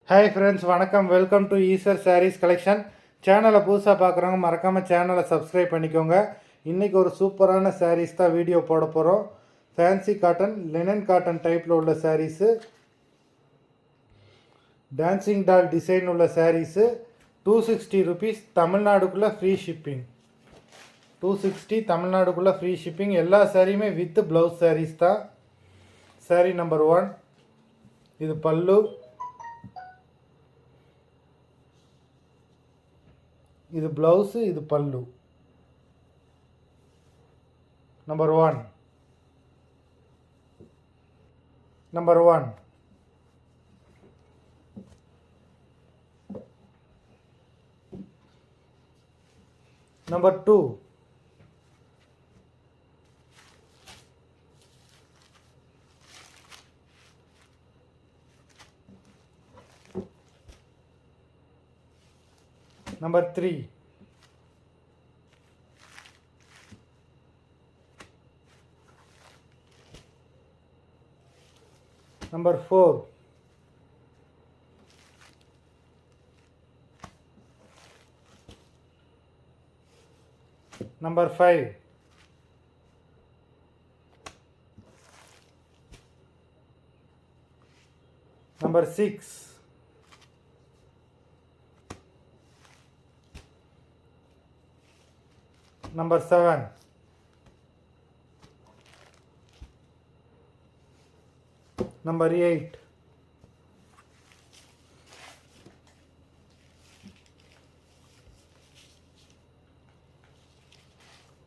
Hi friends, வணக்கம். Welcome to Eswar sarees collection. சேனலை புதுசாக பார்க்குறவங்க மறக்காமல் சேனலை சப்ஸ்கிரைப் பண்ணிக்கோங்க. இன்றைக்கி ஒரு சூப்பரான சாரீஸ் தான் வீடியோ போட போகிறோம். ஃபேன்சி காட்டன், லினன் காட்டன் டைப்பில் உள்ள சாரீஸு, டான்சிங் டால் டிசைன் உள்ள சாரீஸு, 260 ருபீஸ். தமிழ்நாடுக்குள்ளே ஃப்ரீ ஷிப்பிங். 260 தமிழ்நாடுக்குள்ளே ஃப்ரீ ஷிப்பிங். எல்லா சாரியுமே வித் ப்ளவுஸ் சாரீஸ் தான். சாரீ நம்பர் 1, இது பல்லு, இது ப்ளவுஸு, இது பல்லு. Number 1 number 1 number 2 Number 3, Number 4, Number 5, Number 6, Number 7, Number 8,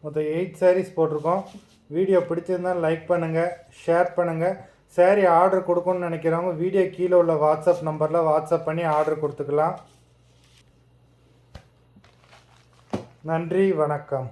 மொத்தம் 8 சாரீஸ் போட்டிருக்கோம். வீடியோ பிடிச்சிருந்தால் லைக் பண்ணுங்கள், ஷேர் பண்ணுங்கள். சாரீ ஆர்டர் கொடுக்கணும்னு நினைக்கிறவங்க வீடியோ கீழே உள்ள வாட்ஸ்அப் நம்பரில் வாட்ஸ்அப் பண்ணி ஆர்டர் கொடுத்துக்கலாம். நன்றி, வணக்கம்.